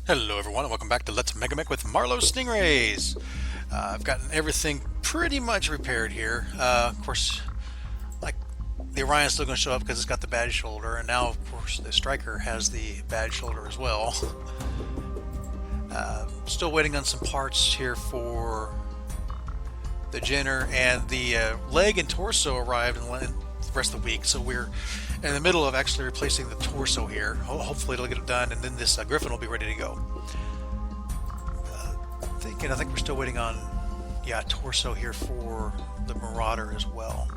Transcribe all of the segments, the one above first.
Hello everyone and welcome back to Let's Megamek with Marlow Stingrays. I've gotten everything pretty much repaired here. Of course, like the Orion's still going to show up because it's got the bad shoulder, and now of course the Striker has the bad shoulder as well. Still waiting on some parts here for the Jenner, and the leg and torso arrived in the rest of the week, so we're in the middle of actually replacing the torso here. Hopefully it'll get it done, and then this Griffin will be ready to go. I think we're still waiting on, torso here for the Marauder as well.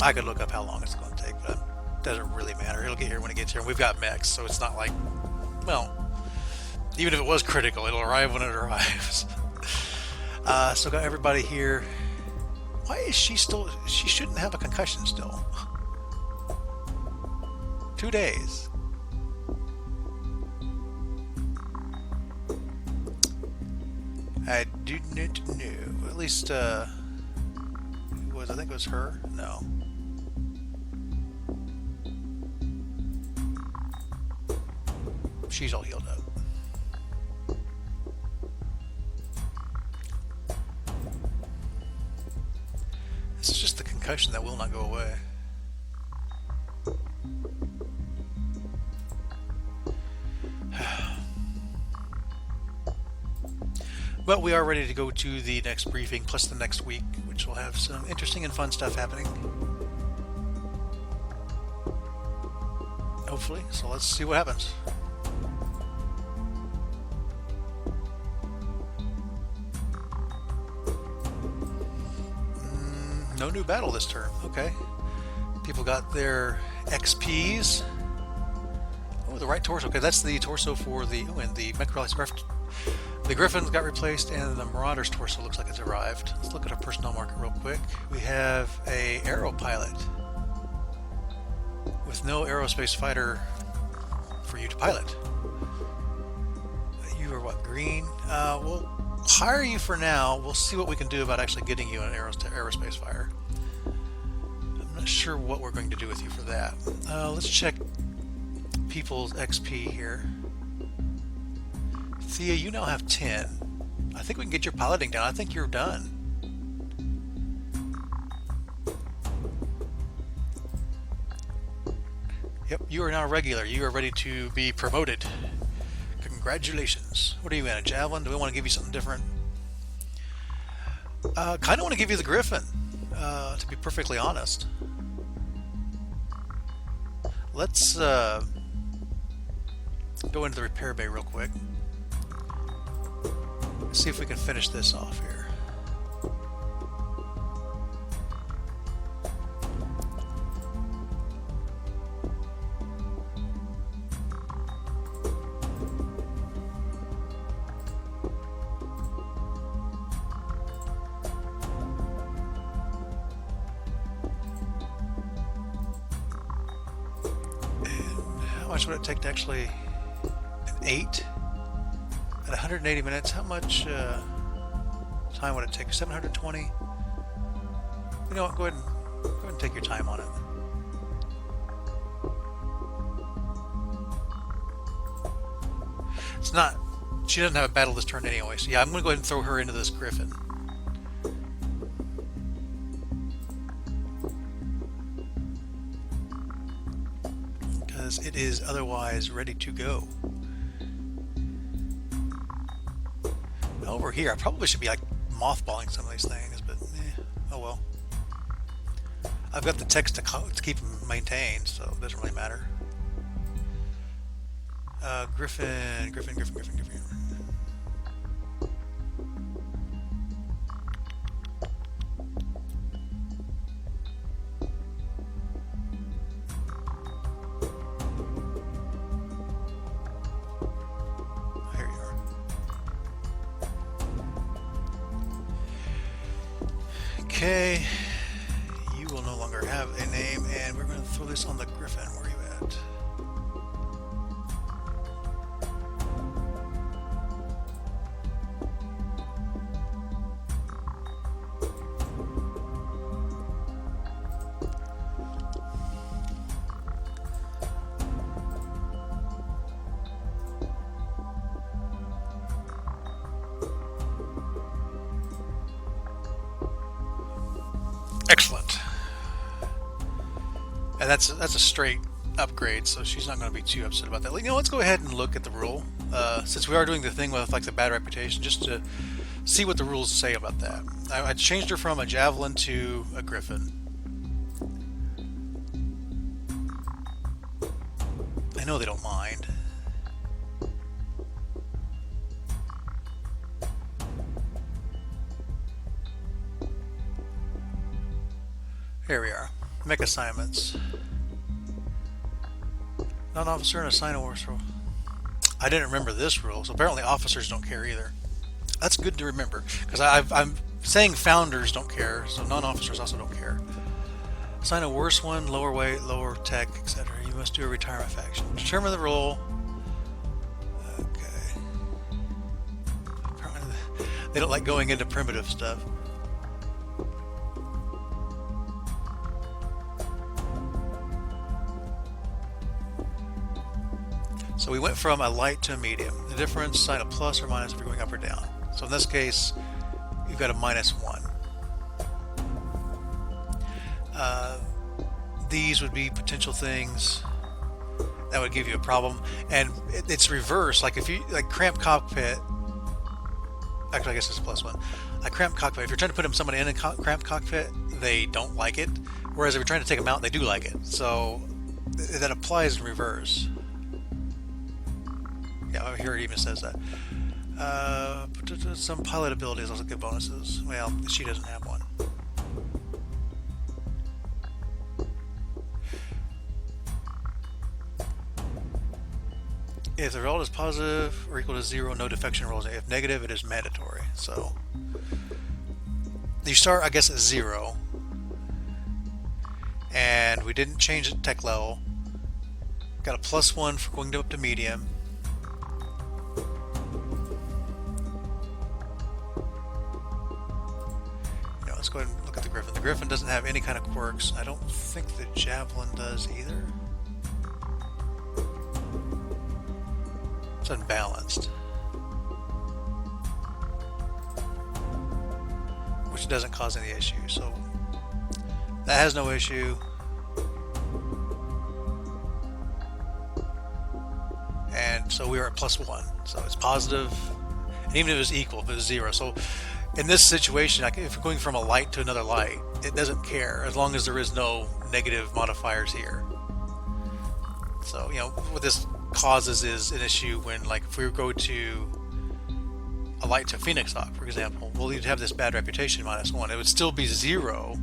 I could look up how long it's going to take, but it doesn't really matter. It'll get here when it gets here. And we've got mechs, so it's not like, well, even if it was critical, it'll arrive when it arrives. So got everybody here. Why is she still? She shouldn't have a concussion still. 2 days. I do not know. At least, I think it was her? No. She's all healed up. This is just the concussion that will not go away. But we are ready to go to the next briefing, plus the next week, which will have some interesting and fun stuff happening. Hopefully. So let's see what happens. No new battle this turn. Okay. People got their XPs. Oh, the right torso. Okay, that's the torso for the... Oh, and the MacLeod. The Griffin's got replaced, and the Marauder's torso looks like it's arrived. Let's look at our personnel market real quick. We have a aero pilot with no aerospace fighter for you to pilot. You are what, green? We'll hire you for now. We'll see what we can do about actually getting you an aerospace fighter. I'm not sure what we're going to do with you for that. Let's check people's XP here. Thea, you now have 10. I think we can get your piloting down. I think you're done. Yep, you are now regular. You are ready to be promoted. Congratulations. What are you in, a Javelin? Do we want to give you something different? Kind of want to give you the Griffin, to be perfectly honest. Let's go into the repair bay real quick. See if we can finish this off here. And how much would it take to actually... an 8? At 180 minutes, how much time would it take? 720? You know what, go ahead and take your time on it. It's not, she doesn't have a battle this turn anyway, so yeah, I'm going to go ahead and throw her into this Griffin. Because it is otherwise ready to go. Over here, I probably should be like mothballing some of these things, but oh well. I've got the text to keep them maintained, so it doesn't really matter. Griffin. Okay, you will no longer have a name, and we're going to throw this on the Griffin. Where are you at? And that's a straight upgrade, so she's not going to be too upset about that. You know, let's go ahead and look at the rule, since we are doing the thing with like the bad reputation, just to see what the rules say about that. I changed her from a javelin to a griffin. I know they don't mind. Here we are. Mech assignments. Non-officer and assign a horse rule. I didn't remember this rule, so apparently officers don't care either. That's good to remember, because I'm saying founders don't care, so non-officers also don't care. Assign a worse one, lower weight, lower tech, etc. You must do a retirement faction. Determine the role. Okay. Apparently they don't like going into primitive stuff. So we went from a light to a medium. The difference, sign a plus or minus if you're going up or down. So in this case, you've got a -1. These would be potential things that would give you a problem. And it's reverse. Like if you, like cramped cockpit, actually I guess it's a +1. A cramped cockpit, if you're trying to put somebody in a cramped cockpit, they don't like it. Whereas if you're trying to take them out, they do like it. So that applies in reverse. Yeah, here it even says that. Some pilot abilities also give bonuses. Well, she doesn't have one. If the result is positive or equal to 0, no defection rolls. If negative, it is mandatory. So you start, I guess, at 0. And we didn't change the tech level. Got a +1 for going up to medium. Let's go ahead and look at the Griffin. The Griffin doesn't have any kind of quirks. I don't think the Javelin does either. It's unbalanced. Which doesn't cause any issue. So that has no issue. And so we are at +1. So it's positive. And even if it was equal, if it was 0. So in this situation, if you're going from a light to another light, it doesn't care as long as there is no negative modifiers here. So, you know, what this causes is an issue when, like, if we go to a light to Phoenix Hawk, for example, we'll have this bad reputation -1. It would still be 0.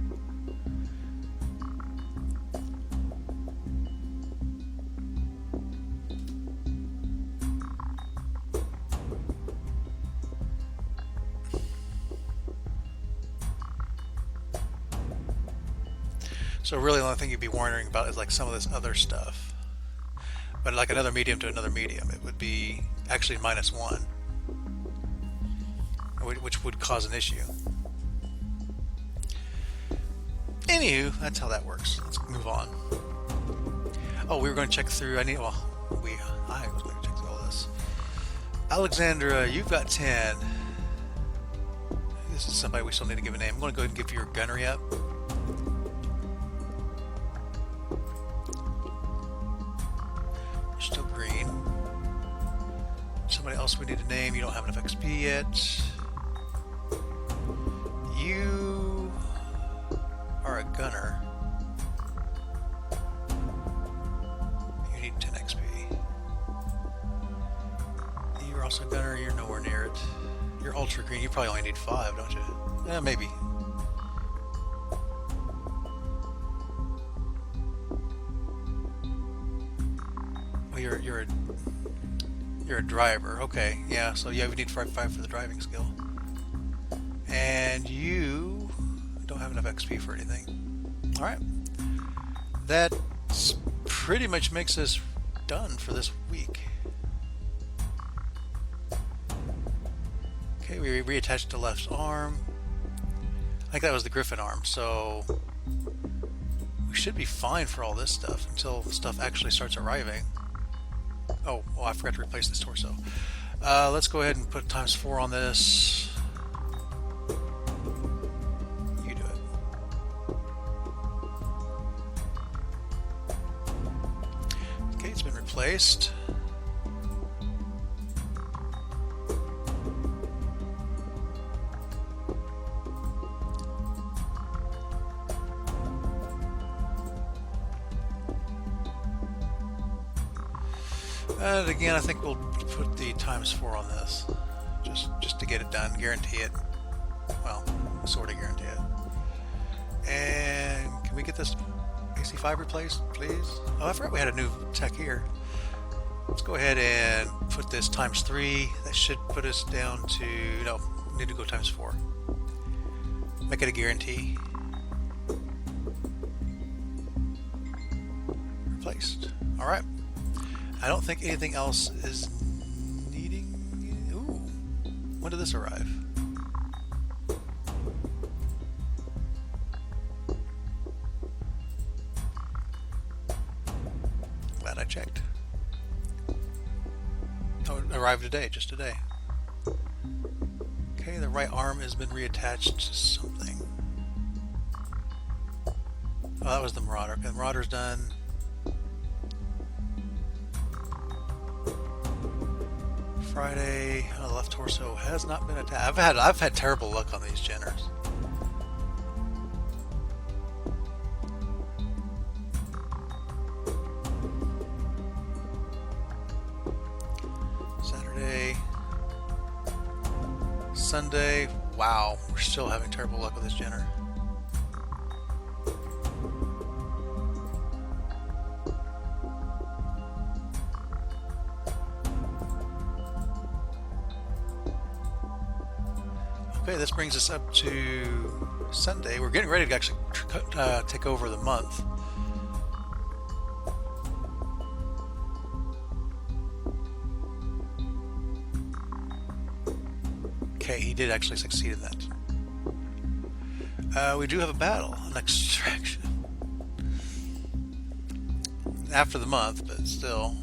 So really the only thing you'd be wondering about is like some of this other stuff. But like another medium to another medium, it would be actually -1, which would cause an issue. Anywho, that's how that works. Let's move on. Oh, we were going to check through, I was going to check through all this. Alexandra, you've got 10. This is somebody we still need to give a name. I'm going to go ahead and give your gunnery up. Still green. Somebody else we need to name. You don't have enough XP yet. You are a gunner. You need 10 XP. You're also a gunner. You're nowhere near it. You're ultra green. You probably only need 5, don't you? Yeah, maybe. You're a driver. Okay, yeah, so yeah, we need 5 for the driving skill. And you don't have enough XP for anything. Alright. That pretty much makes us done for this week. Okay, we reattached the left arm. I think that was the Griffin arm, so we should be fine for all this stuff until stuff actually starts arriving. Oh, well, I forgot to replace this torso. Let's go ahead and put ×4 on this. You do it. replaced. And again, I think we'll put the ×4 on this, just to get it done, guarantee it. Well, sort of guarantee it. And can we get this AC5 replaced, please? Oh, I forgot we had a new tech here. Let's go ahead and put this ×3. That should put us down to, no, need to go ×4. Make it a guarantee. Replaced. All right. I don't think anything else is needing. Ooh, when did this arrive? Glad I checked. Oh, it arrived today, just today. Okay, the right arm has been reattached to something. Oh, that was the Marauder. Okay, the Marauder's done. Friday, the left torso has not been attached. I've had terrible luck on these Jenners. Saturday, Sunday. Wow, we're still having terrible luck with this Jenner. Okay, this brings us up to Sunday. We're getting ready to actually take over the month. Okay, he did actually succeed in that. We do have a battle, an extraction. After the month, but still.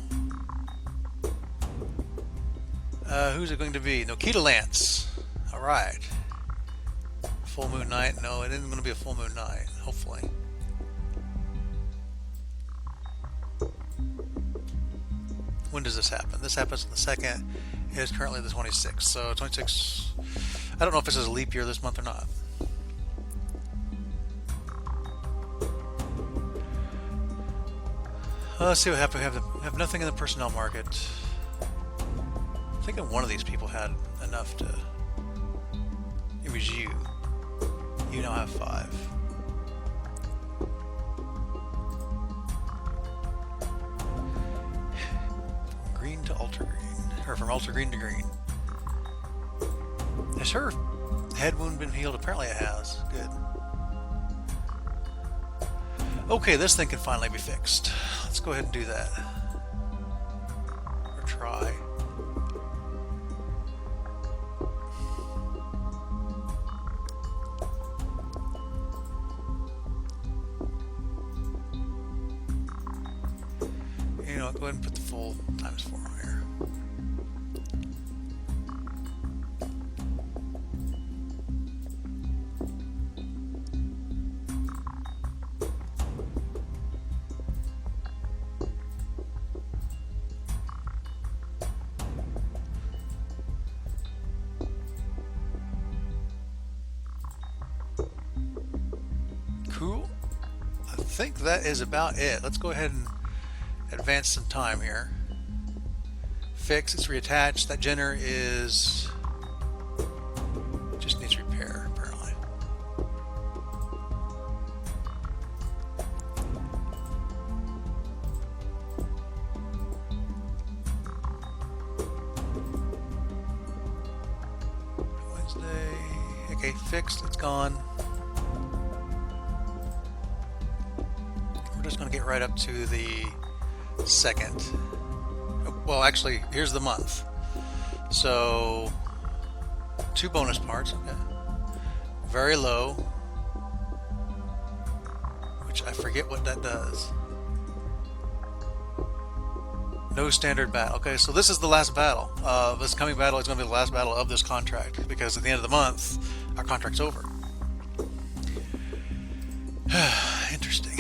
Who's it going to be? Nokita Lance. Alright. Full moon night? No, it isn't going to be a full moon night, hopefully. When does this happen? This happens on the 2nd. It is currently the 26th. So 26. I don't know if this is a leap year this month or not. Let's see what happened. We have nothing in the personnel market. I'm thinking one of these people had enough to. It was you. You now have 5. Green to ultra green, or from ultra green to green. Has her head wound been healed? Apparently it has. Good. Okay, this thing can finally be fixed. Let's go ahead and do that. Or try. You know what, go ahead and put the full ×4 on here. Cool. I think that is about it. Let's go ahead and advance some time here. Fix, it's reattached. That Jenner is just needs repair, apparently. Wednesday. Okay, fixed, it's gone. We're just gonna get right up to the 2nd. Well, actually, here's the month. So, 2 bonus parts. Okay. Very low, which I forget what that does. No standard battle. Okay, so this is the last battle. This coming battle is going to be the last battle of this contract, because at the end of the month, our contract's over. Interesting.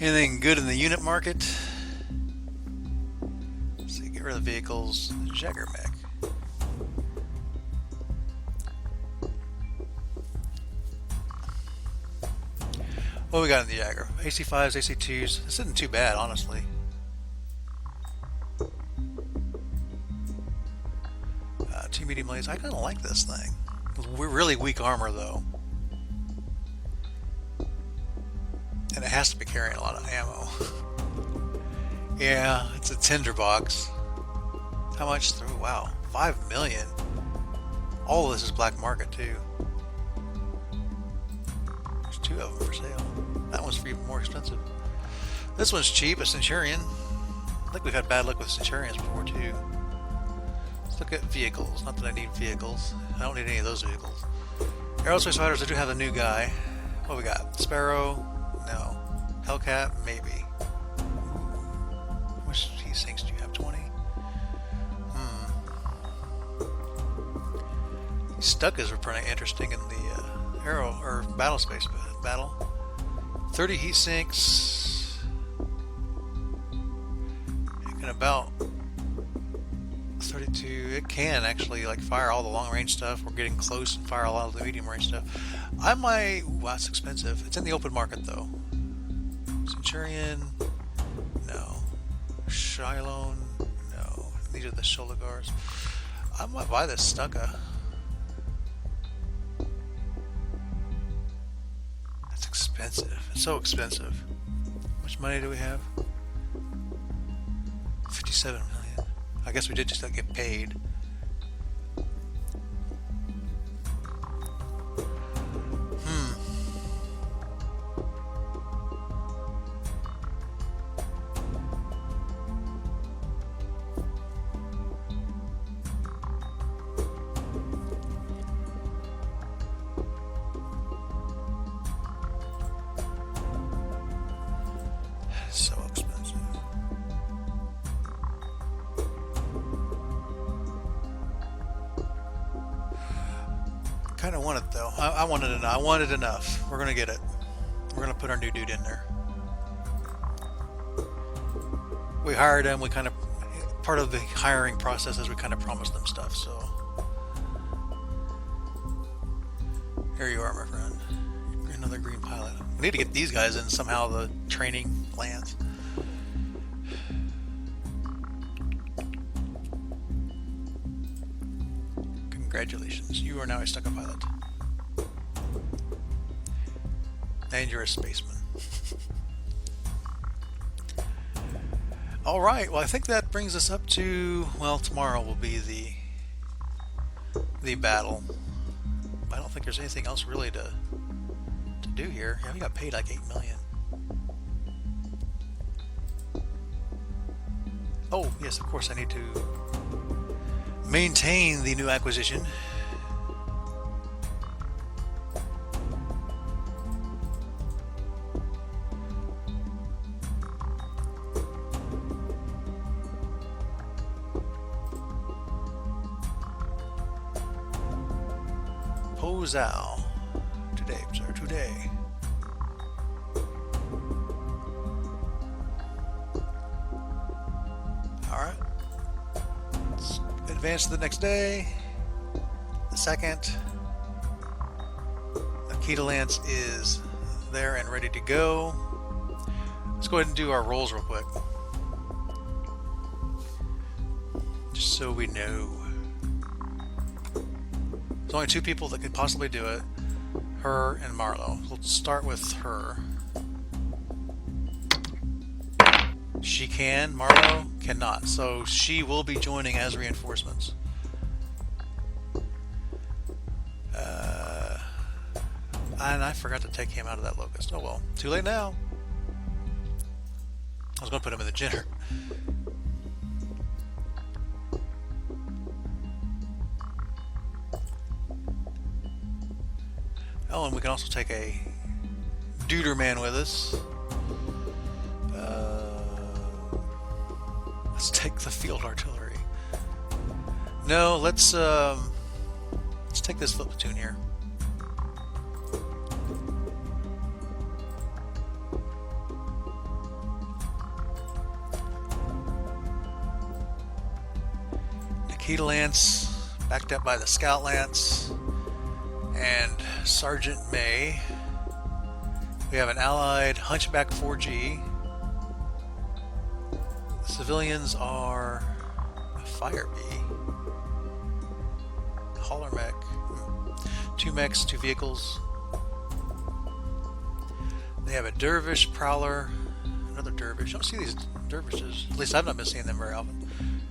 Anything good in the unit market? So get rid of the vehicles. Megamek. What we got in the Jagger? AC5s, AC2s. This isn't too bad, honestly. Two medium blades. I kind of like this thing. We're really weak armor, though. And it has to be carrying a lot of ammo. Yeah, it's a tinderbox. How much through? Wow, 5 million. All of this is black market, too. There's 2 of them for sale. That one's even more expensive. This one's cheap, a Centurion. I think we've had bad luck with Centurions before, too. Let's look at vehicles. Not that I need vehicles. I don't need any of those vehicles. Aerospace fighters, I do have a new guy. What we got? Sparrow? No. Hellcat? Maybe. How much heat sinks do you have? 20? These Stukas are pretty interesting in the aero or battle space battle. 30 heat sinks. And about 32. It can actually like fire all the long range stuff. We're getting close and fire a lot of the medium range stuff. I might. Ooh, that's expensive. It's in the open market though. Centurion. No. Shylone. No. These are the Sholigars. I might buy this Stuka. That's expensive. It's so expensive. How much money do we have? 57 million. I guess we did just get paid. So expensive. Kind of want it though. I wanted enough. I wanted enough. We're gonna get it. We're gonna put our new dude in there. We hired him. We kind of part of the hiring process is we kind of promised them stuff. So here you are, my friend. Another green pilot. We need to get these guys in somehow. The training lands. Congratulations, you are now a Stuka pilot. And you're a spaceman. Alright, well I think that brings us up to, well, tomorrow will be the battle. I don't think there's anything else really to do here. Yeah, we got paid like 8 million. Oh, yes, of course I need to maintain the new acquisition. Posal. Today, sir, today. Alright. Let's advance to the next day. The second. Akita Lance is there and ready to go. Let's go ahead and do our rolls real quick. Just so we know. There's only 2 people that could possibly do it. Her and Marlow. Let's start with her. She can. Marlow cannot. So she will be joining as reinforcements. And I forgot to take him out of that locust. Oh well. Too late now. I was going to put him in the Jenner. Oh, and we can also take a Duder man with us. Let's take the field artillery. No, let's take this foot platoon here. Heta Lance backed up by the Scout Lance and Sergeant May. We have an allied Hunchback 4G. The civilians are a Fire Bee, Hauler Mech, 2 mechs, 2 vehicles. They have a Dervish Prowler, another Dervish. I don't see these Dervishes, at least I've not been seeing them very often.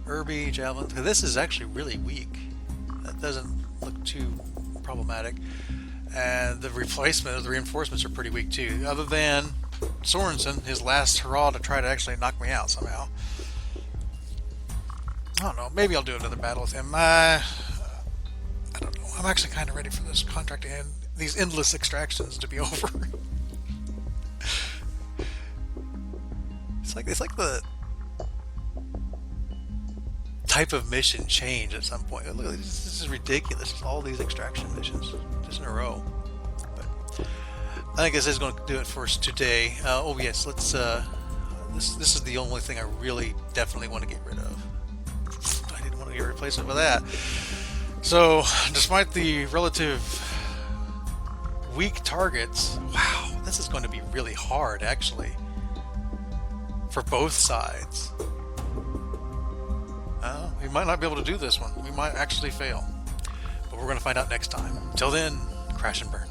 Irby, Javelin. This is actually really weak. That doesn't look too problematic. And the replacement, the reinforcements are pretty weak too. Other than Sorensen, his last hurrah to try to actually knock me out somehow. I don't know. Maybe I'll do another battle with him. I don't know. I'm actually kind of ready for this contract to end. These endless extractions to be over. It's like the type of mission change at some point. Look, this is ridiculous. All these extraction missions just in a row. But I think this is going to do it for us today. Oh yes, let's. This is the only thing I really definitely want to get rid of. I didn't want to get a replacement with that. So, despite the relative weak targets, wow, this is going to be really hard actually for both sides. We might not be able to do this one. We might actually fail. But we're going to find out next time. Until then, crash and burn.